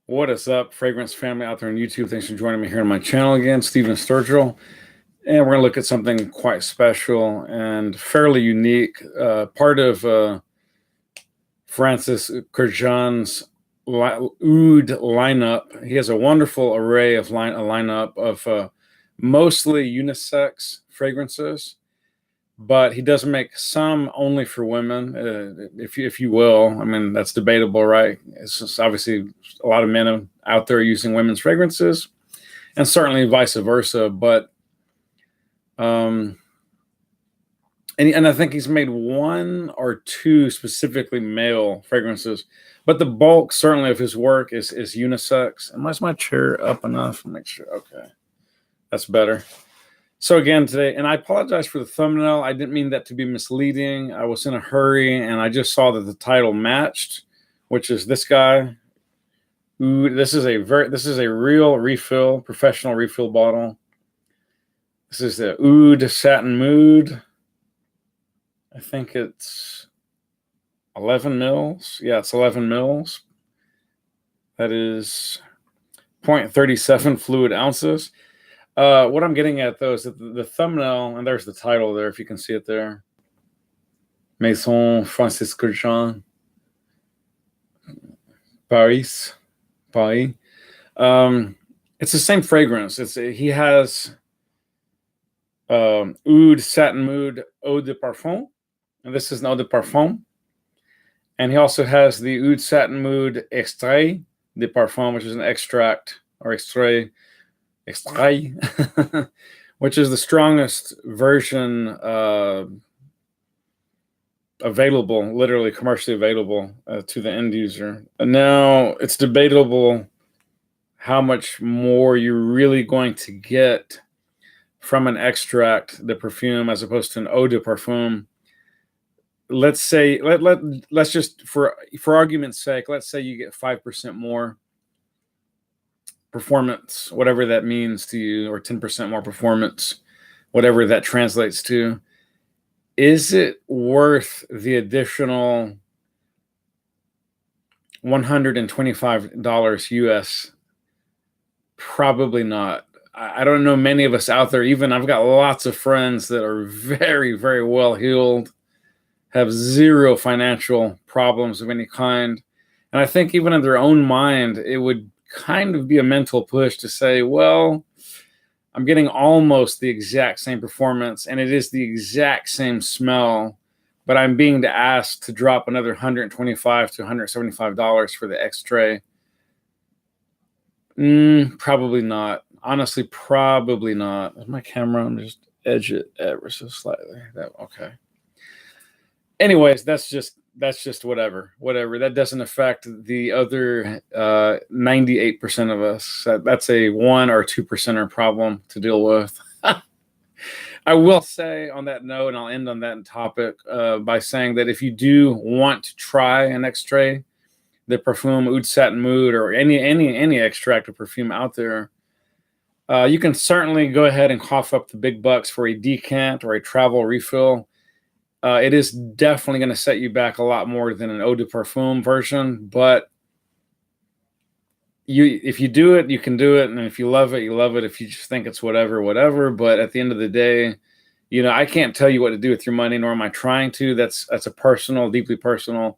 What is up, fragrance family out there on YouTube? Thanks for joining me here on my channel again, Stephen Sturgill. And we're going to look at something quite special and fairly unique. Part of Francis Kurkdjian's Oud lineup. He has a wonderful array of lineup of mostly unisex fragrances, but he does make some only for women, if you will. I mean, that's debatable, right? It's just obviously a lot of men out there using women's fragrances, and certainly vice versa. But and I think he's made one or two specifically male fragrances, but the bulk certainly of his work is unisex. And is my chair up enough? Make sure. Okay, that's better. So again today, and I apologize for the thumbnail. I didn't mean that to be misleading. I was in a hurry, and I just saw that the title matched, which is this guy. Ooh, this is a real refill, professional refill bottle. This is the Oud Satin Mood. I think it's 11 mils. Yeah, it's 11 mils. That is 0.37 fluid ounces. What I'm getting at, though, is that the thumbnail, and there's the title there, if you can see it there. Maison, Francis Kurkdjian, Paris. It's the same fragrance. He has Oud Satin Mood Eau de Parfum, and this is an Eau de Parfum. And he also has the Oud Satin Mood Extrait de Parfum, which is an extract or extrait, which is the strongest version available, literally commercially available to the end user. And now it's debatable how much more you're really going to get from an extract de perfume as opposed to an eau de parfum. Let's say let's just for argument's sake, let's say you get 5% more performance, whatever that means to you, or 10% more performance, whatever that translates to. Is it worth the additional $125 US? Probably not. I don't know many of us out there. Even I've got lots of friends that are very, very well heeled, have zero financial problems of any kind. And I think even in their own mind, it would kind of be a mental push to say, well, I'm getting almost the exact same performance, and it is the exact same smell, but I'm being asked to drop another $125 to $175 for the extrait. Probably not. Honestly, probably not. Is my camera? I'm just edge it ever so slightly. Okay. Anyways, that's just whatever. That doesn't affect the other 98% of us. That's a 1 or 2% problem to deal with. I will say on that note, and I'll end on that topic by saying that if you do want to try an extrait, the Parfum Oud Satin Mood, or any extract of perfume out there, you can certainly go ahead and cough up the big bucks for a decant or a travel refill. It is definitely going to set you back a lot more than an Eau de Parfum version, but if you do it, you can do it, and if you love it, you love it. If you just think it's whatever. But at the end of the day, I can't tell you what to do with your money, nor am I trying to. That's a personal, deeply personal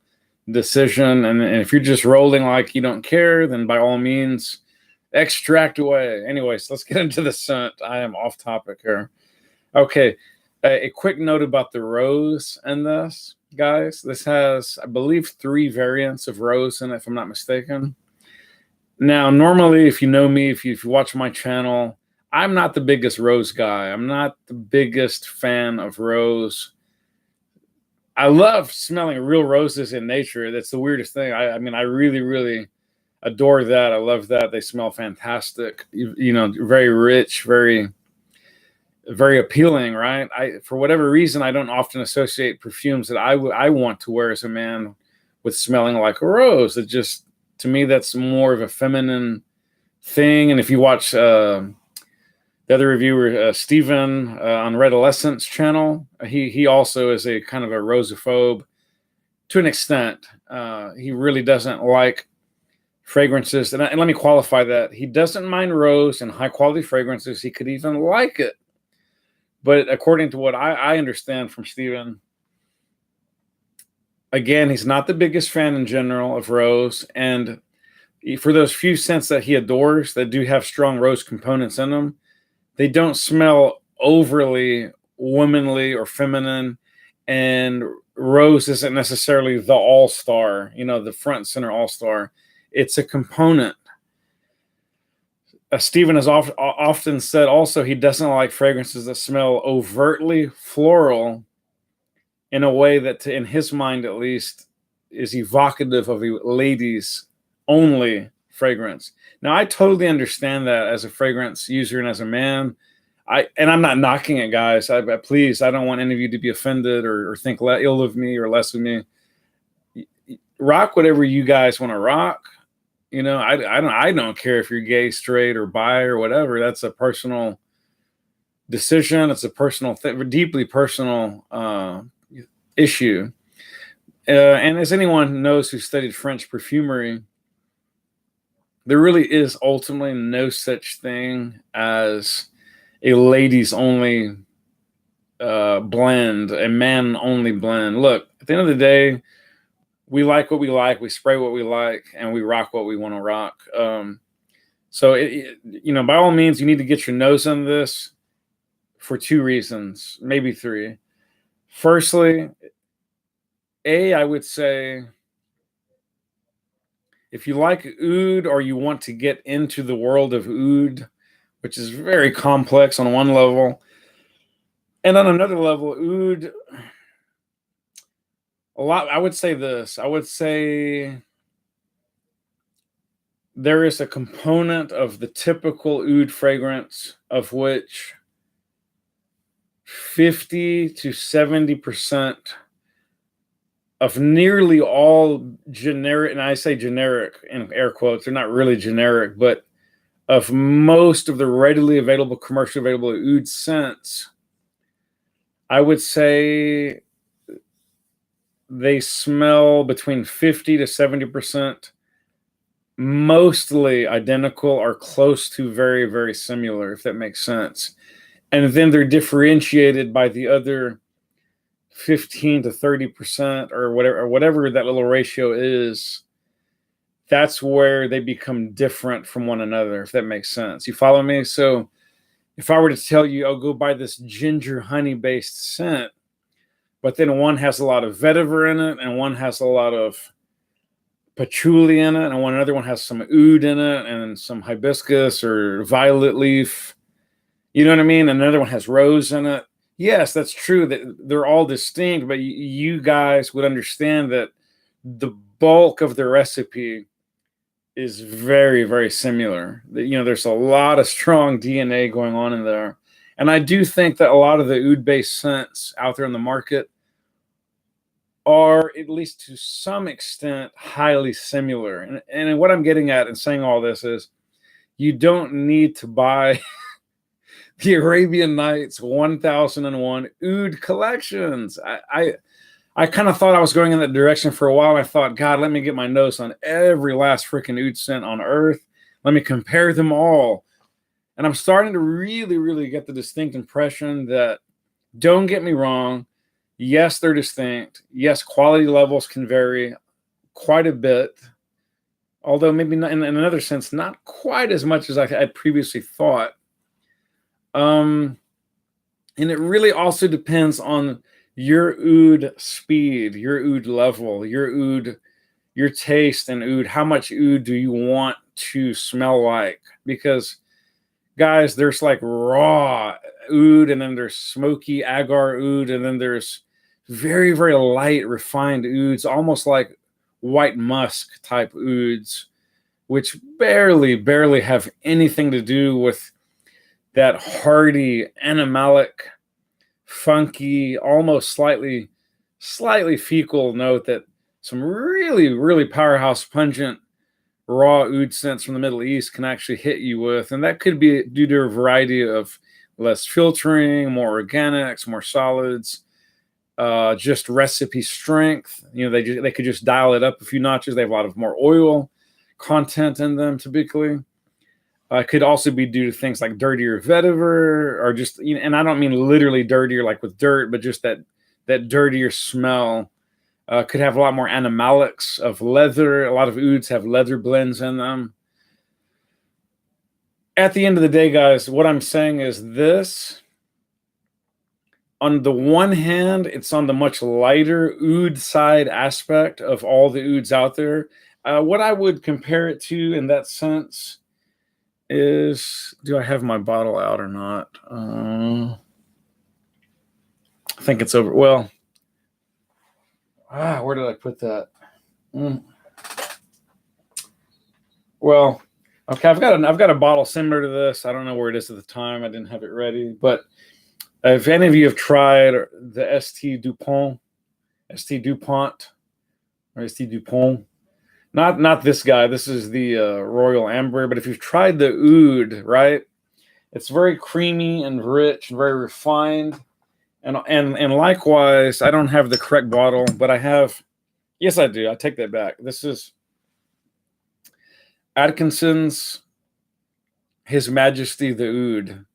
decision. And if you're just rolling like you don't care, then by all means, extract away. Anyways, let's get into the scent. I am off topic here. Okay. A quick note about the rose in this, guys. This has, I believe, 3 variants of rose in it, if I'm not mistaken. Now, normally, if you know me, if you watch my channel, I'm not the biggest rose guy. I'm not the biggest fan of rose. I love smelling real roses in nature. That's the weirdest thing. I mean, I really, really adore that. I love that. They smell fantastic. Very rich, very appealing, right? For whatever reason, I don't often associate perfumes that I want to wear as a man with smelling like a rose. It just, to me, that's more of a feminine thing. And if you watch the other reviewer, Steven, on Red Essence channel, he also is a kind of a rosophobe to an extent. He really doesn't like fragrances. And let me qualify that. He doesn't mind rose and high quality fragrances. He could even like it. But according to what I understand from Steven, again, he's not the biggest fan in general of rose. And for those few scents that he adores that do have strong rose components in them, they don't smell overly womanly or feminine. And rose isn't necessarily the all-star, the front center all-star. It's a component. Stephen has often said also he doesn't like fragrances that smell overtly floral in a way that, in his mind at least, is evocative of a ladies only fragrance. Now, I totally understand that as a fragrance user and as a man. I'm not knocking it, guys. Please, I don't want any of you to be offended or think ill of me or less of me. Rock whatever you guys want to rock. I don't care if you're gay, straight, or bi or whatever. That's a personal decision. It's a personal thing, deeply personal issue. And as anyone knows who studied French perfumery, there really is ultimately no such thing as a ladies only blend, a man only blend. Look, at the end of the day, we like what we like, we spray what we like, and we rock what we want to rock. So, by all means, you need to get your nose on this for two reasons, maybe three. Firstly, I would say, if you like oud or you want to get into the world of oud, which is very complex on one level, and on another level, oud, I would say this. I would say there is a component of the typical oud fragrance of which 50 to 70% of nearly all generic, and I say generic in air quotes, they're not really generic, but of most of the readily available, commercially available oud scents, I would say they smell between 50 to 70% mostly identical or close to very, very similar, if that makes sense. And then they're differentiated by the other 15 to 30% or whatever that little ratio is. That's where they become different from one another, if that makes sense. You follow me? So if I were to tell you, oh, go buy this ginger honey based scent, but then one has a lot of vetiver in it and one has a lot of patchouli in it and another one has some oud in it and some hibiscus or violet leaf, you know what I mean? Another one has rose in it. Yes, that's true that they're all distinct, but you guys would understand that the bulk of the recipe is very, very similar. There's a lot of strong DNA going on in there. And I do think that a lot of the oud-based scents out there in the market are, at least to some extent, highly similar. And what I'm getting at in saying all this is you don't need to buy the Arabian Nights 1001 oud collections. I kind of thought I was going in that direction for a while. I thought, God, let me get my nose on every last freaking oud scent on earth. Let me compare them all. And I'm starting to really, really get the distinct impression that, don't get me wrong, yes, they're distinct. Yes, quality levels can vary quite a bit, although maybe not, in another sense, not quite as much as I had previously thought. And it really also depends on your oud speed, your oud level, your taste in oud. How much oud do you want to smell like? Because, guys, there's like raw oud, and then there's smoky agar oud, and then there's very, very light, refined ouds, almost like white musk type ouds, which barely have anything to do with that hearty, animalic, funky, almost slightly fecal note that some really, really powerhouse, pungent, raw oud scents from the Middle East can actually hit you with. And that could be due to a variety of less filtering, more organics, more solids, just recipe strength. They could just dial it up a few notches. They have a lot of more oil, content in them typically. Could also be due to things like dirtier vetiver, or just, and I don't mean literally dirtier like with dirt, but just that dirtier smell. Could have a lot more animalics of leather. A lot of ouds have leather blends in them. At the end of the day, guys, what I'm saying is this. On the one hand, it's on the much lighter oud side aspect of all the ouds out there. What I would compare it to in that sense is, do I have my bottle out or not? I think it's over. Well, where did I put that? Well, okay, I've got a bottle similar to this. I don't know where it is at the time. I didn't have it ready. But if any of you have tried the St. Dupont, or St. Dupont, not this guy. This is the Royal Amber. But if you've tried the oud, right, it's very creamy and rich and very refined. And likewise, I don't have the correct bottle, but I have. Yes, I do. I take that back. This is Atkinson's His Majesty the Oud.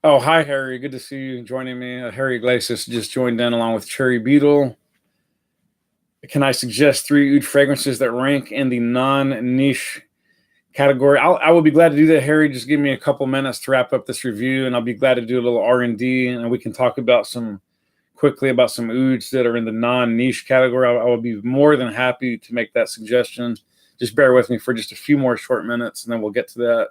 Oh, hi, Harry. Good to see you joining me. Harry Iglesias just joined in along with Cherry Beetle. Can I suggest 3 oud fragrances that rank in the non-niche category? I will be glad to do that, Harry. Just give me a couple minutes to wrap up this review, and I'll be glad to do a little R&D, and we can talk about some ouds that are in the non-niche category. I will be more than happy to make that suggestion. Just bear with me for just a few more short minutes, and then we'll get to that.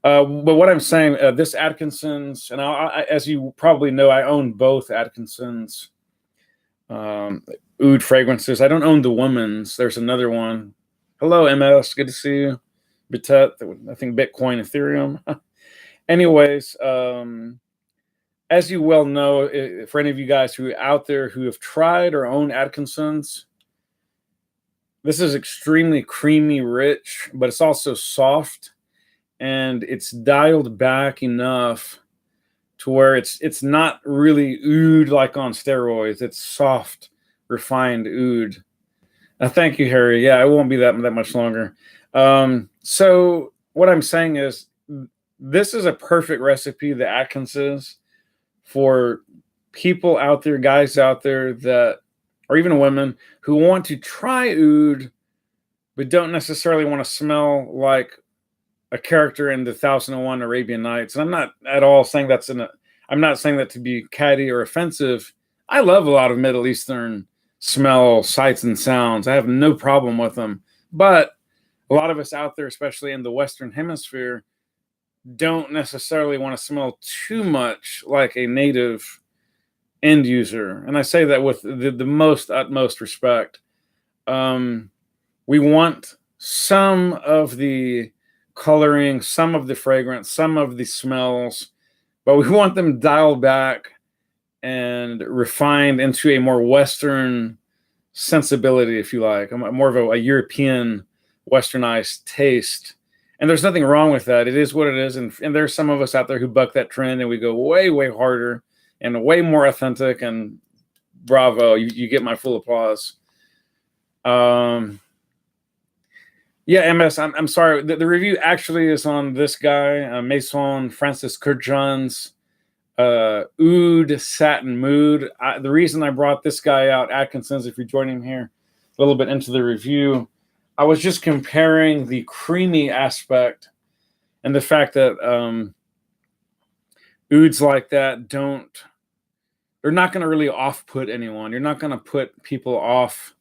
But what I'm saying, this Atkinson's, and as you probably know, I own both Atkinson's oud fragrances. I don't own the woman's. There's another one. Hello, MS. Good to see you. Bitet, I think Bitcoin, Ethereum. Anyways, as you well know, for any of you guys who are out there who have tried or own Atkinson's, this is extremely creamy, rich, but it's also soft, and it's dialed back enough to where it's not really oud like on steroids. It's soft, refined oud. Thank you, Harry. Yeah, it won't be that much longer. So what I'm saying is, this is a perfect recipe, the Atkinson's, for people out there, guys out there that, or even women who want to try oud, but don't necessarily want to smell like a character in the 1001 Arabian Nights. And I'm not at all saying I'm not saying that to be catty or offensive. I love a lot of Middle Eastern smell, sights, and sounds. I have no problem with them. But a lot of us out there, especially in the Western Hemisphere, don't necessarily want to smell too much like a native end user. And I say that with the utmost respect. We want some of the coloring, some of the fragrance, some of the smells, but we want them dialed back and refined into a more Western sensibility, if you like, more of a European Westernized taste. And there's nothing wrong with that. It is what it is. And there's some of us out there who buck that trend, and we go way, way harder and way more authentic, and bravo, you get my full applause. Yeah, MS, I'm sorry. The review actually is on this guy, Maison Francis Kurkdjian's Oud Satin Mood. The reason I brought this guy out, Atkinson's, if you're joining here a little bit into the review, I was just comparing the creamy aspect and the fact that ouds like that they're not going to really off-put anyone. You're not going to put people off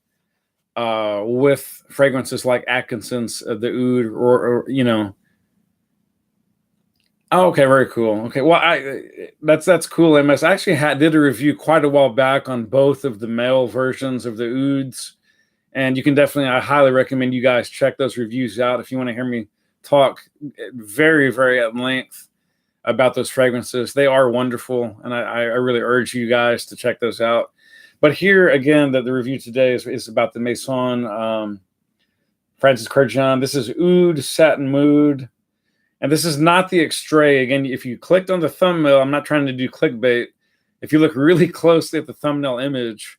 with fragrances like Atkinson's, the oud, or Oh, okay, very cool. Okay, well, that's cool, MS. I actually did a review quite a while back on both of the male versions of the ouds. And you can I highly recommend you guys check those reviews out if you want to hear me talk very, very at length about those fragrances. They are wonderful, and I really urge you guys to check those out. But here, again, the review today is about the Maison Francis Kurkdjian. This is Oud Satin Mood, and this is not the extrait. Again, if you clicked on the thumbnail, I'm not trying to do clickbait. If you look really closely at the thumbnail image,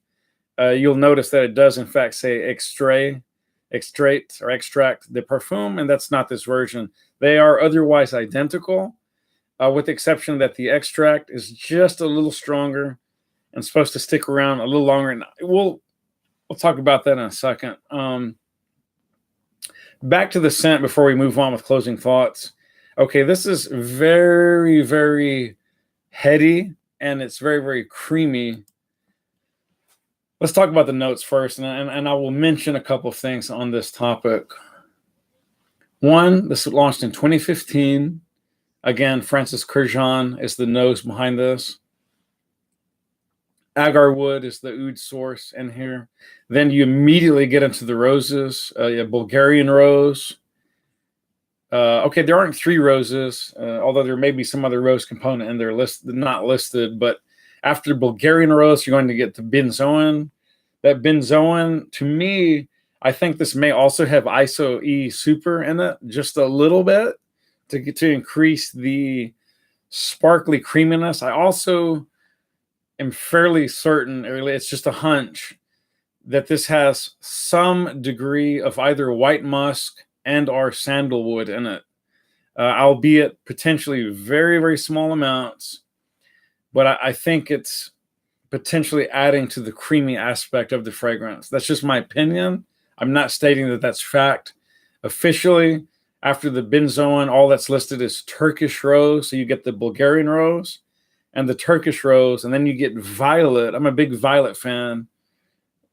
you'll notice that it does in fact say extrait or extract de parfum, and that's not this version. They are otherwise identical, with the exception that the extract is just a little stronger and supposed to stick around a little longer. And we'll talk about that in a second. Back to the scent before we move on with closing thoughts. Okay, this is very, very heady, and it's very, very creamy. Let's talk about the notes first, and I will mention a couple of things on this topic. One, this was launched in 2015. Again, Francis Kurkdjian is the nose behind this. Agar wood is the oud source in here. Then you immediately get into the roses. Bulgarian rose. Okay, there aren't 3 roses, although there may be some other rose component in there not listed. But after Bulgarian rose, you're going to get the benzoin. That benzoin, to me, I think this may also have ISO E super in it, just a little bit, to increase the sparkly creaminess. I also am fairly certain, or it's just a hunch, that this has some degree of either white musk and or sandalwood in it, albeit potentially very, very small amounts. But I think it's potentially adding to the creamy aspect of the fragrance. That's just my opinion. I'm not stating that that's fact. Officially, after the benzoin, all that's listed is Turkish rose. So you get the Bulgarian rose and the Turkish rose, and then you get violet. I'm a big violet fan.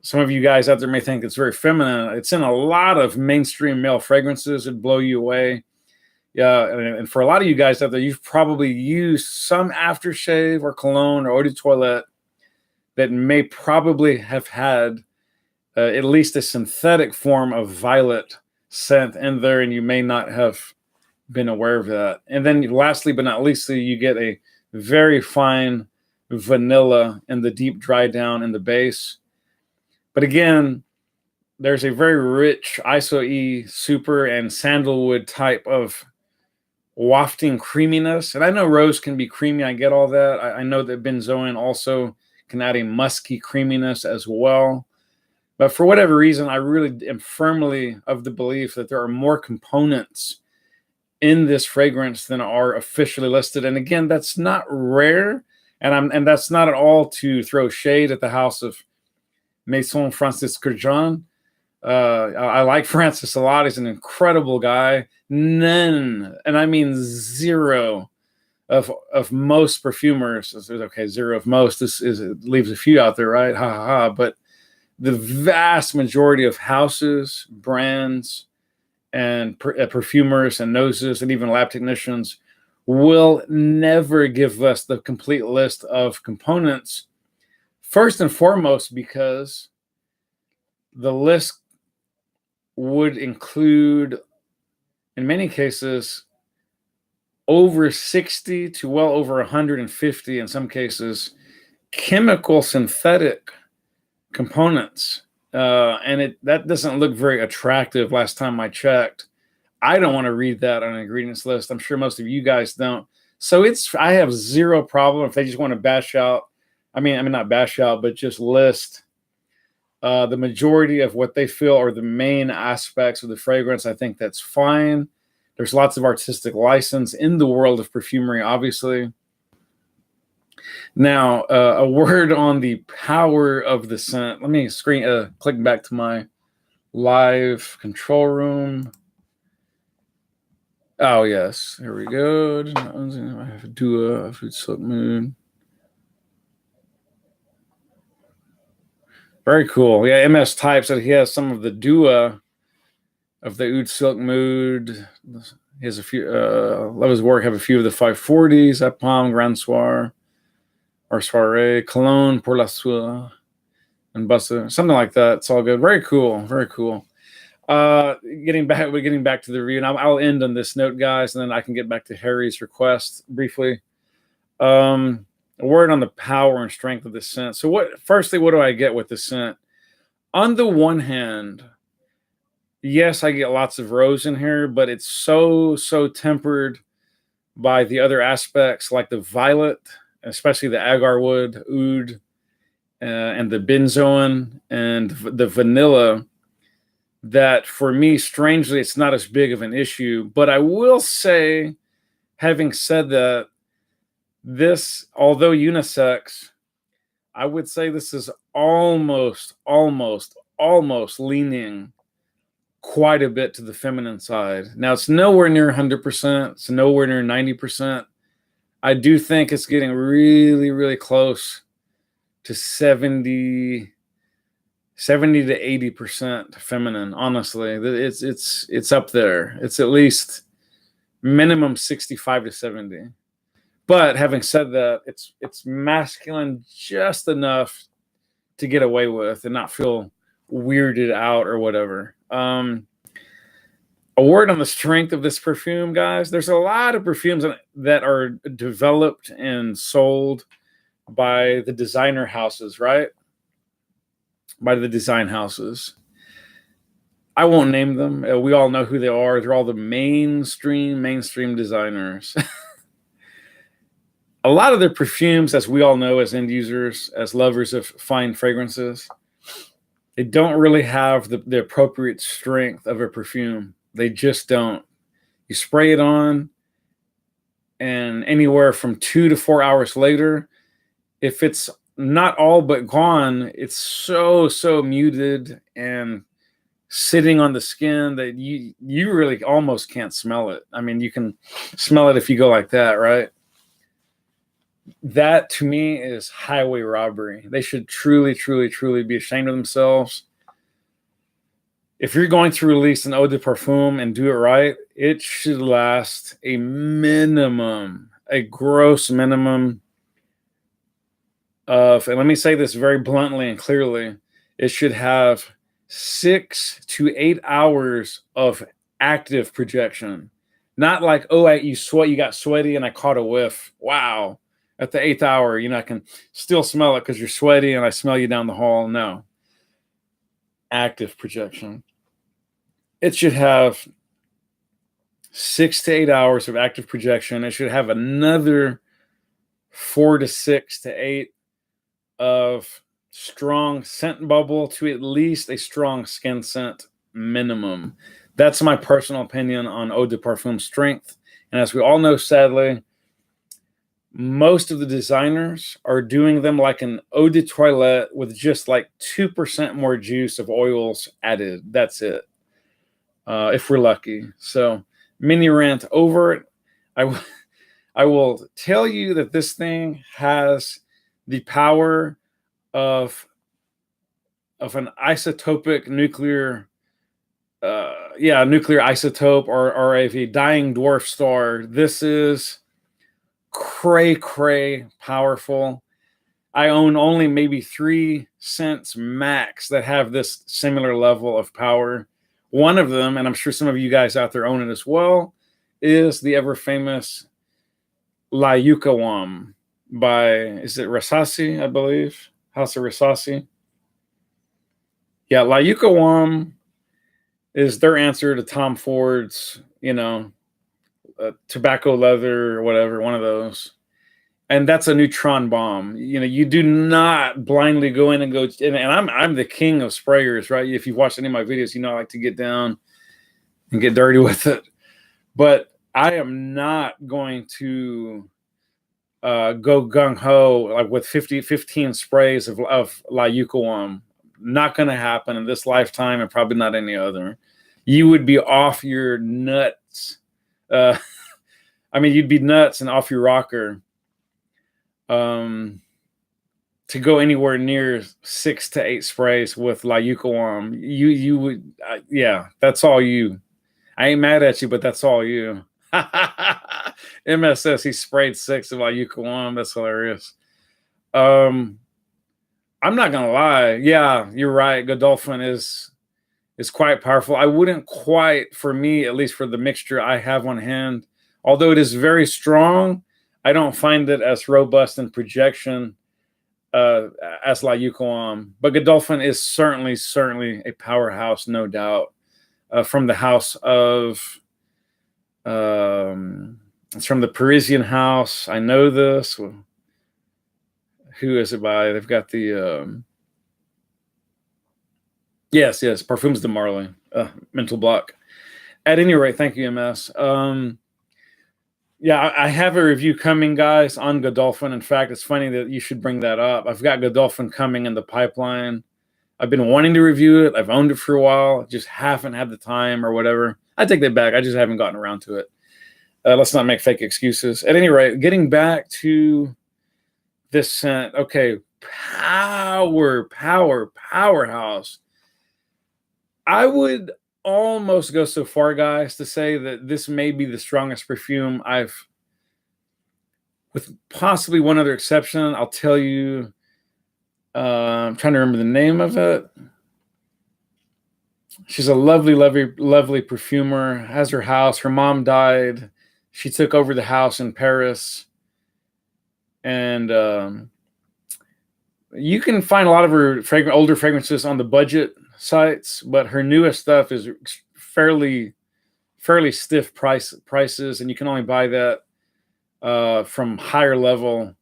Some of you guys out there may think it's very feminine. It's in a lot of mainstream male fragrances. It'd blow you away. Yeah, and for a lot of you guys out there, you've probably used some aftershave or cologne or eau de toilette that may probably have had at least a synthetic form of violet scent in there, and you may not have been aware of that. And then lastly, but not leastly, you get a very fine vanilla in the deep dry down in the base. But again, there's a very rich ISO E super and sandalwood type of wafting creaminess. And I know rose can be creamy. I get all that. I know that benzoin also can add a musky creaminess as well. But for whatever reason, I really am firmly of the belief that there are more components in this fragrance than are officially listed. And again, that's not rare. And that's not at all to throw shade at the house of Maison Francis Kurkdjian. I like Francis a lot. He's an incredible guy. None, and I mean zero, of most perfumers. Okay, zero of most. This leaves a few out there, right? Ha ha ha. But the vast majority of houses, brands, and perfumers and noses, and even lab technicians will never give us the complete list of components. First and foremost, because the list would include, in many cases, over 60 to well over 150, in some cases, chemical synthetic components. And that doesn't look very attractive last time I checked. I don't want to read that on an ingredients list. I'm sure most of you guys don't. So I have zero problem if they just want to bash out. I mean, not bash out, but just list the majority of what they feel are the main aspects of the fragrance. I think that's fine. There's lots of artistic license in the world of perfumery, obviously. Now, a word on the power of the scent. Let me click back to my live control room. Oh, yes. Here we go. I have a Dua of Oud Silk Mood. Very cool. Yeah, MS types that he has some of the Dua of the Oud Silk Mood. He has a few, love his work, have a few of the 540s, Apam, Grand Soir, or Soirée, Cologne, Pour la Soie, and Bussa, something like that. It's all good. Very cool. Very cool. Getting back to the review, and I'll end on this note, guys, and then I can get back to Harry's request briefly. A word on the power and strength of the scent. So firstly, what do I get with the scent? On the one hand, yes, I get lots of rose in here, but it's so tempered by the other aspects like the violet, especially the agar wood, oud, and the benzoin and the vanilla, that for me, strangely, it's not as big of an issue. But I will say, having said that, this, although unisex, I would say this is almost leaning quite a bit to the feminine side. Now, it's nowhere near 100%. It's nowhere near 90%. I do think it's getting really, really close to 70 to 80% feminine. Honestly, it's up there. It's at least minimum 65 to 70. But having said that, it's masculine just enough to get away with and not feel weirded out or whatever. A word on the strength of this perfume, guys. There's a lot of perfumes that are developed and sold by the designer houses, right? By the design houses. I won't name them. We all know who they are. They're all the mainstream designers. A lot of their perfumes, as we all know, as end users, as lovers of fine fragrances, they don't really have the appropriate strength of a perfume. They just don't. You spray it on, and anywhere from 2 to 4 hours later, if it's not all but gone, it's so muted and sitting on the skin that you really almost can't smell it. I mean, you can smell it if you go like that, right? That to me is highway robbery. They should truly be ashamed of themselves. If you're going to release an Eau de Parfum and do it right, it should last a gross minimum of, and let me say this very bluntly and clearly, it should have 6 to 8 hours of active projection. Not like, oh, you got sweaty and I caught a whiff. Wow. At the 8th hour, I can still smell it because you're sweaty and I smell you down the hall. No. Active projection. It should have 6 to 8 hours of active projection. It should have another 4 to 6 to 8 of strong scent bubble to at least a strong skin scent minimum. That's my personal opinion on Eau de Parfum strength. And as we all know, sadly, most of the designers are doing them like an eau de toilette with just like 2% more juice of oils added. That's it. If we're lucky. So, mini rant over it. I will tell you that this thing has the power of an isotopic nuclear isotope or a dying dwarf star. This is cray powerful. I own only maybe 3 scents max that have this similar level of power. One of them, and I'm sure some of you guys out there own it as well, is the ever famous La Yukawam by, is it Rasasi, I believe? House of Rasasi. Yeah, La Yukawam is their answer to Tom Ford's, tobacco leather or whatever, one of those. And that's a neutron bomb. You do not blindly go in and go. And I'm the king of sprayers, right? If you've watched any of my videos, I like to get down and get dirty with it. But I am not going to go gung ho like with 15 sprays of La Yukawam. Not going to happen in this lifetime, and probably not any other. You would be off your nuts. You'd be nuts and off your rocker. To go anywhere near 6 to 8 sprays with La Yukawam, you would, that's all you. I ain't mad at you, but that's all you. MS says he sprayed 6 of La Yukawam. That's hilarious. I'm not gonna lie. Yeah, you're right. Godolphin is quite powerful. I wouldn't quite, for me, at least for the mixture I have on hand, although it is very strong, I don't find it as robust in projection as La Yukawam. But Godolphin is certainly a powerhouse, no doubt. From the house of, it's from the Parisian house. I know this. Who is it by? They've got the yes, Parfums de Marly. Mental block. At any rate, thank you, MS. Yeah, I have a review coming, guys, on Godolphin. In fact, it's funny that you should bring that up. I've got Godolphin coming in the pipeline. I've been wanting to review it. I've owned it for a while. Just haven't had the time or whatever. I take that back. I just haven't gotten around to it. Let's not make fake excuses. At any rate, getting back to this scent. Okay, powerhouse. I would almost go so far, guys, to say that this may be the strongest perfume I've, with possibly one other exception. I'll tell you, I'm trying to remember the name of it. She's a lovely perfumer, has her house. Her mom died. She took over the house in Paris. And you can find a lot of her older fragrances on the budget sites, but her newest stuff is fairly stiff prices, and you can only buy that from higher level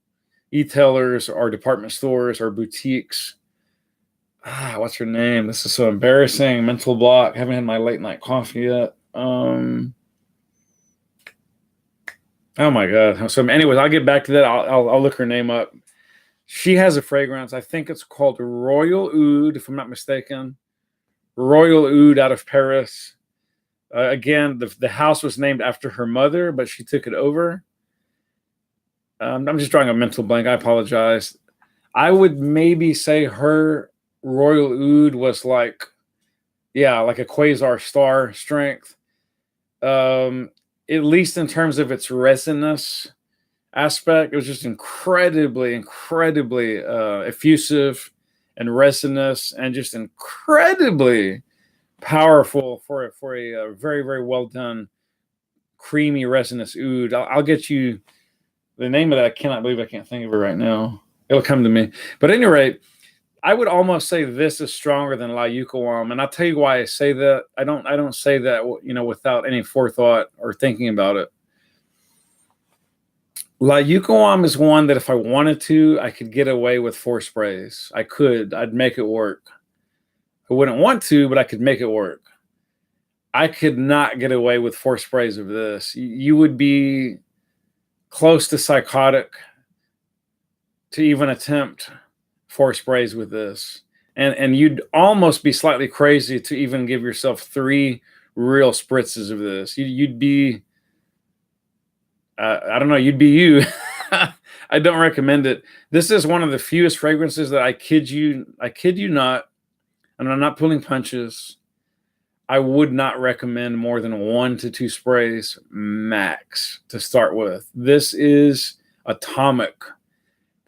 e-tailers or department stores or boutiques. What's her name? This is so embarrassing. Mental block. Haven't had my late night coffee yet. Oh my God. So anyways, I'll get back to that. I'll look her name up. She has a fragrance. I think it's called Royal Oud, if I'm not mistaken. Royal Oud out of Paris. Again, the house was named after her mother, but she took it over. I'm just drawing a mental blank. I apologize. I would maybe say her Royal Oud was like a quasar star strength. At least in terms of its resinous aspect, it was just incredibly effusive and resinous, and just incredibly powerful for a very well done, creamy resinous oud. I'll get you the name of that. I cannot believe I can't think of it right now. It'll come to me. But at any rate, I would almost say this is stronger than La Yucawam, and I'll tell you why I say that. I don't say that without any forethought or thinking about it. La Yucawam is one that if I wanted to, I could get away with 4 sprays. I'd make it work. I wouldn't want to, but I could make it work. I could not get away with 4 sprays of this. You would be close to psychotic to even attempt 4 sprays with this. And you'd almost be slightly crazy to even give yourself 3 real spritzes of this. You'd be... I don't know. You'd be you. I don't recommend it. This is one of the fewest fragrances that I kid you not, and I'm not pulling punches. I would not recommend more than 1 to 2 sprays max to start with. This is atomic.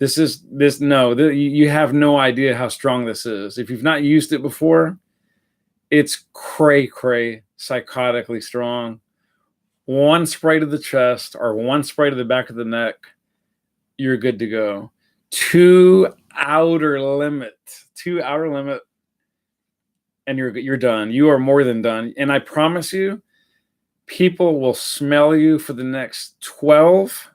You have no idea how strong this is. If you've not used it before, it's cray psychotically strong. 1 spray to the chest or 1 spray to the back of the neck, you're good to go. 2 outer limit, and you're done. You are more than done. And I promise you, people will smell you for the next 12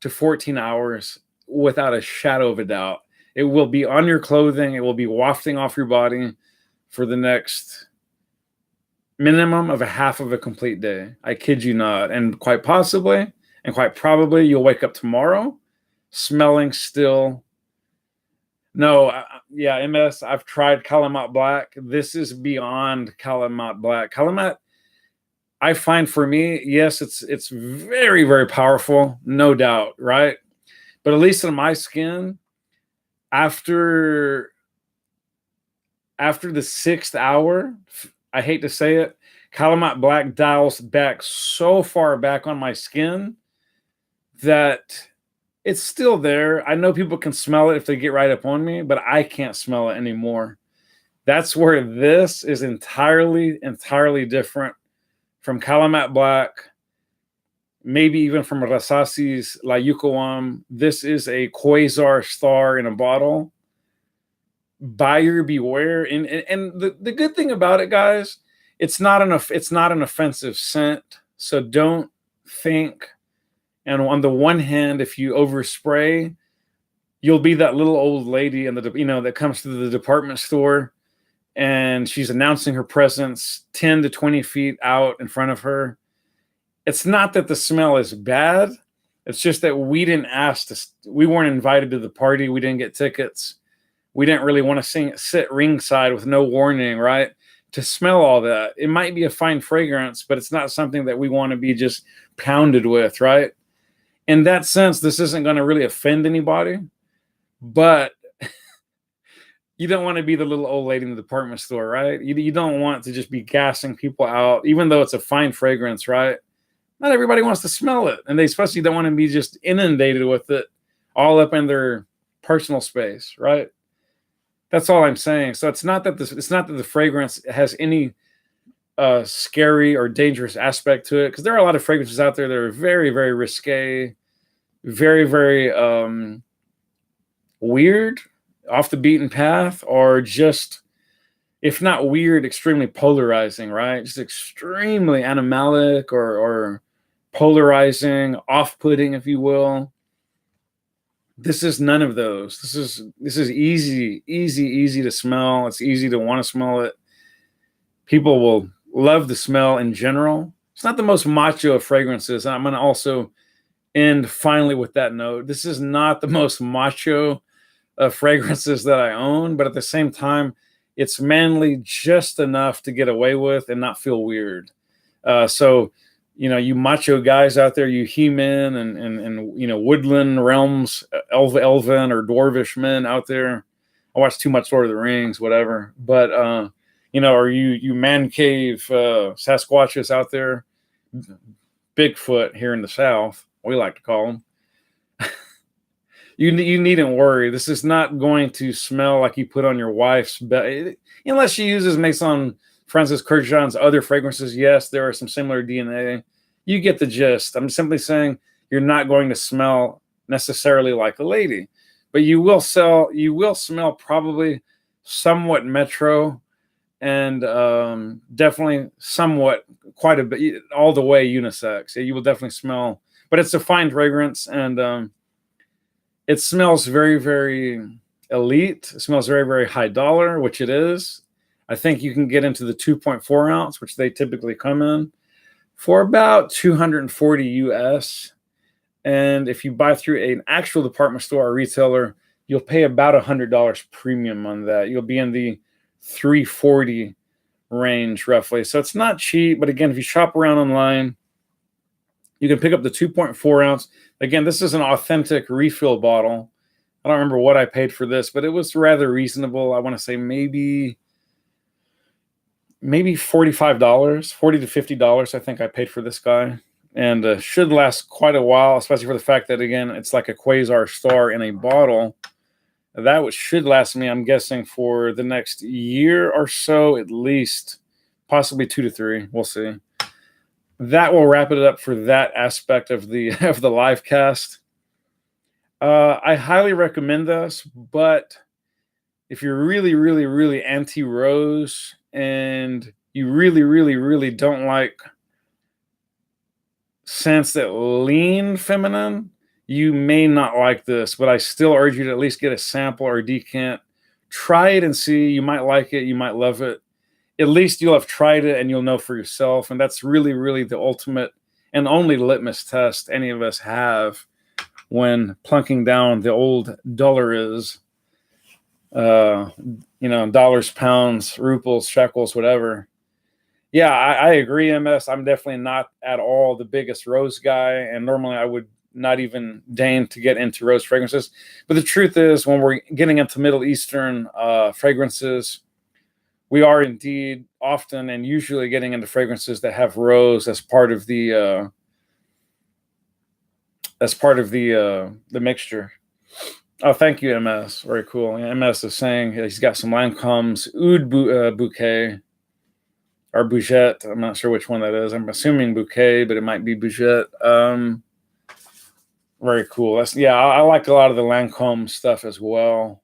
to 14 hours without a shadow of a doubt. It will be on your clothing. It will be wafting off your body for the next minimum of a half of a complete day. I kid you not. And quite possibly and quite probably you'll wake up tomorrow smelling still. No, MS, I've tried Calumet Black. This is beyond Calumet Black. Calumet, I find for me, yes, it's very powerful, no doubt, right? But at least in my skin, after the 6th hour, I hate to say it, Calumet Black dials back so far back on my skin that it's still there. I know people can smell it if they get right up on me, but I can't smell it anymore. That's where this is entirely different from Calumet Black, maybe even from Rassasi's La Yucawam. This is a quasar star in a bottle. Buyer beware. And the good thing about it, guys, it's not an offensive scent. So don't think. And on the one hand, if you overspray, you'll be that little old lady in the, that comes to the department store, and she's announcing her presence 10 to 20 feet out in front of her. It's not that the smell is bad. It's just that we didn't ask we weren't invited to the party. We didn't get tickets. We didn't really want to sit ringside with no warning, right? To smell all that. It might be a fine fragrance, but it's not something that we want to be just pounded with, right? In that sense, this isn't going to really offend anybody, but you don't want to be the little old lady in the department store, right? You don't want to just be gassing people out, even though it's a fine fragrance, right? Not everybody wants to smell it, and they especially don't want to be just inundated with it all up in their personal space, right? That's all I'm saying. So it's not that the fragrance has any scary or dangerous aspect to it, because there are a lot of fragrances out there that are very, very risque, very, very weird, off the beaten path, or just, if not weird, extremely polarizing, right? Just extremely animalic or polarizing, off-putting, if you will. This is none of those. This is easy to smell. It's easy to want to smell it. People will love the smell in general. It's not the most macho of fragrances. I'm going to also end finally with that note. This is not the most macho of fragrances that I own, but at the same time, it's manly just enough to get away with and not feel weird. So, you macho guys out there, you he-men and woodland realms, elven or dwarvish men out there. I watch too much Lord of the Rings, whatever. But, or you man cave Sasquatches out there, Bigfoot here in the South, we like to call them. You needn't worry. This is not going to smell like you put on your wife's bed, unless she uses Maison, Francis Kurkdjian's other fragrances. Yes, there are some similar DNA. You get the gist. I'm simply saying you're not going to smell necessarily like a lady, but you will smell probably somewhat metro, and definitely somewhat quite a bit, all the way unisex. Yeah, you will definitely smell, but it's a fine fragrance, and it smells very, very elite. It smells very, very high dollar, which it is. I think you can get into the 2.4 ounce, which they typically come in, for about $240 US. And if you buy through an actual department store or retailer, you'll pay about $100 premium on that. You'll be in the $340 range roughly. So it's not cheap, but again, if you shop around online, you can pick up the 2.4 ounce. Again, this is an authentic refill bottle. I don't remember what I paid for this, but it was rather reasonable. I want to say maybe $45, $40 to $50, I think I paid for this guy. And should last quite a while, especially for the fact that, again, it's like a quasar star in a bottle. That should last me, I'm guessing, for the next year or so, at least, possibly 2 to 3. We'll see. That will wrap it up for that aspect of the live cast. I highly recommend this, but if you're really, really, really anti-rose and you really, really, really don't like scents that lean feminine, you may not like this, but I still urge you to at least get a sample or a decant. Try it and see. You might like it. You might love it. At least you'll have tried it and you'll know for yourself. And that's really, really the ultimate and only litmus test any of us have when plunking down the old dollars, dollars, pounds, ruples, shekels, whatever. Yeah, I agree, MS. I'm definitely not at all the biggest rose guy. And normally I would not even deign to get into rose fragrances. But the truth is, when we're getting into Middle Eastern fragrances, we are indeed often and usually getting into fragrances that have rose as part of the mixture. Oh, thank you, MS. Very cool. Yeah, MS is saying he's got some Lancome's Oud bouquet or Bougette. I'm not sure which one that is. I'm assuming bouquet, but it might be Bougette. Very cool. I like a lot of the Lancome stuff as well.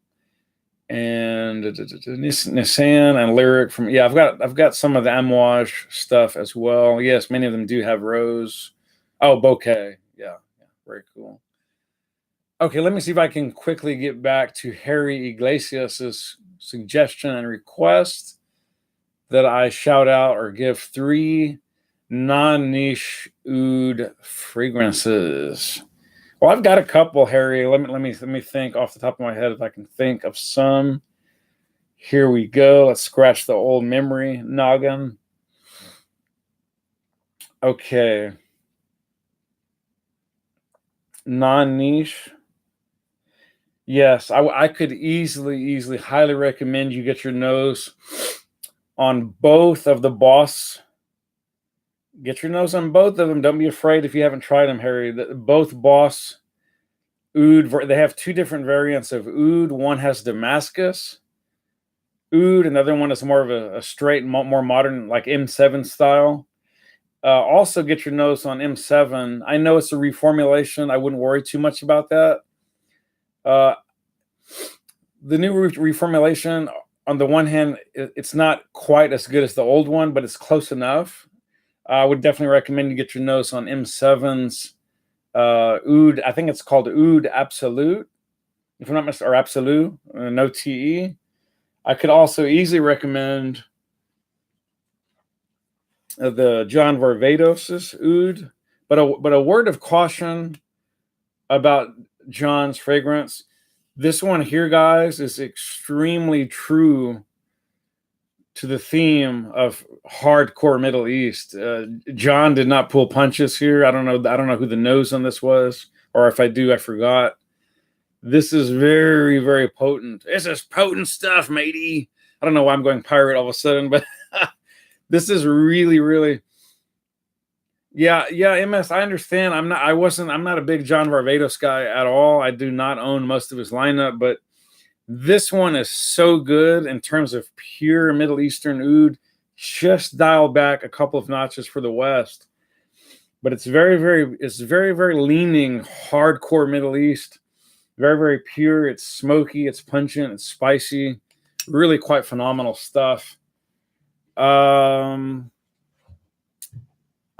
And Nissan and Lyric I've got some of the Amouage stuff as well. Yes, many of them do have rose. Oh, bouquet. Yeah, very cool. Okay, let me see if I can quickly get back to Harry Iglesias's suggestion and request that I shout out or give 3 non-niche oud fragrances. Well, I've got a couple, Harry. Let me think off the top of my head if I can think of some. Here we go. Let's scratch the old memory noggin. Okay. Non-niche. Yes, I could easily, highly recommend you get your nose on both of the Boss. Get your nose on both of them. Don't be afraid if you haven't tried them, Harry. Both Boss oud, they have 2 different variants of oud. One has Damascus oud. Another one is more of a straight, more modern, like M7 style. Also, get your nose on M7. I know it's a reformulation. I wouldn't worry too much about that. The new reformulation, on the one hand, it's not quite as good as the old one, but it's close enough. I would definitely recommend you get your nose on M7's oud. I think it's called Oud Absolute, if I'm not mistaken, or Absolute, no TE. I could also easily recommend the John Varvatos' oud, but a word of caution about John's fragrance. This one here, guys, is extremely true to the theme of hardcore Middle East. John did not pull punches here. I don't know who the nose on this was, or if I do, I forgot. This is very, very potent. This is potent stuff, matey. I don't know why I'm going pirate all of a sudden, but this is really, really. Yeah, MS. I understand. I'm not a big John Varvatos guy at all. I do not own most of his lineup, but this one is so good in terms of pure Middle Eastern oud. Just dial back a couple of notches for the West, but it's very, very leaning hardcore Middle East. Very, very pure. It's smoky. It's pungent. It's spicy. Really quite phenomenal stuff.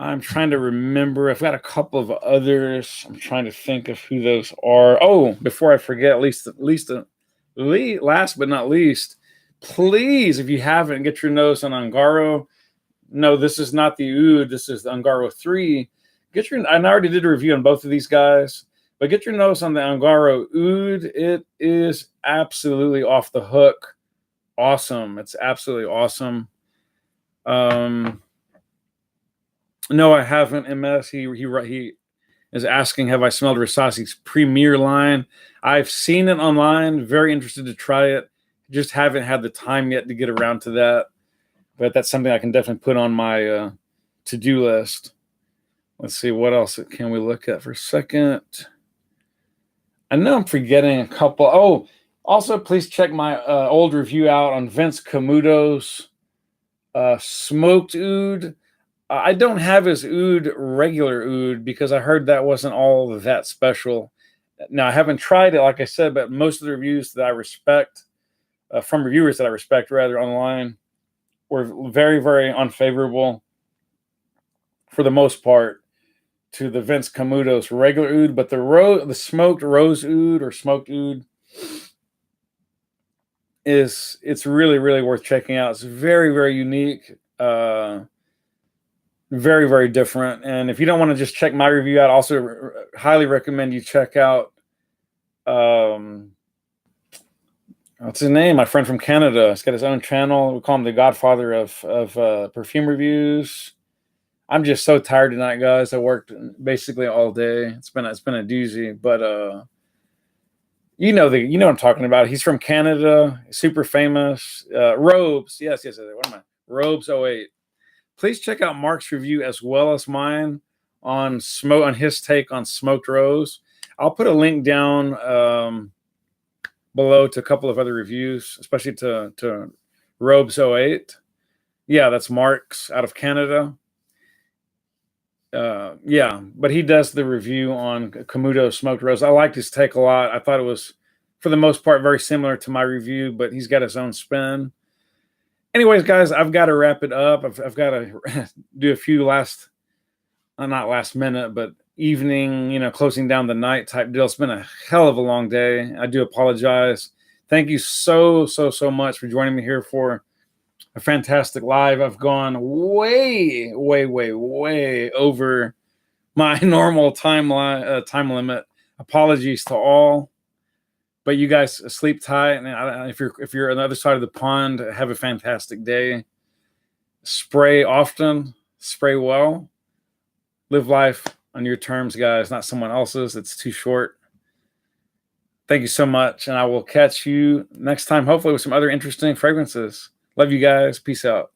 I'm trying to remember. I've got a couple of others. I'm trying to think of who those are. Oh, before I forget, last but not least, please, if you haven't, get your nose on Ungaro. No, this is not the oud. This is the Ungaro 3. I already did a review on both of these guys, but get your nose on the Ungaro oud. It is absolutely off the hook. Awesome. It's absolutely awesome. No, I haven't. MS. He is asking, have I smelled Rasasi's premier line? I've seen it online. Very interested to try it. Just haven't had the time yet to get around to that. But that's something I can definitely put on my to-do list. Let's see, what else can we look at for a second? I know I'm forgetting a couple. Oh, also, please check my old review out on Vince Camuto's smoked oud. I don't have his regular oud, because I heard that wasn't all that special. Now, I haven't tried it, like I said, but most of the reviews that I respect, from reviewers that I respect, rather, online, were very, very unfavorable, for the most part, to the Vince Camuto's regular oud. But the smoked rose oud, or smoked oud, it's really, really worth checking out. It's very, very unique. Very, very different. And if you don't want to just check my review out, I also highly recommend you check out, what's his name? My friend from Canada. He's got his own channel. We call him the Godfather of perfume reviews. I'm just so tired tonight, guys. I worked basically all day. It's been a doozy, but you know what I'm talking about. He's from Canada, super famous. Robes, yes. What am I? Robes 08. Please check out Mark's review as well as mine on his take on smoked rose. I'll put a link down below to a couple of other reviews, especially to Robes 08. Yeah, that's Mark's out of Canada. But he does the review on Camuto smoked rose. I liked his take a lot. I thought it was, for the most part, very similar to my review, but he's got his own spin. Anyways, guys, I've got to wrap it up. I've got to do a few not last minute, but evening, closing down the night type deal. It's been a hell of a long day. I do apologize. Thank you so much for joining me here for a fantastic live. I've gone way over my normal time limit. Apologies to all, but you guys sleep tight. And if you're on the other side of the pond, have a fantastic day. Spray often, spray well, live life on your terms, guys, not someone else's. It's too short. Thank you so much, and I will catch you next time, hopefully with some other interesting fragrances. Love you guys. Peace out.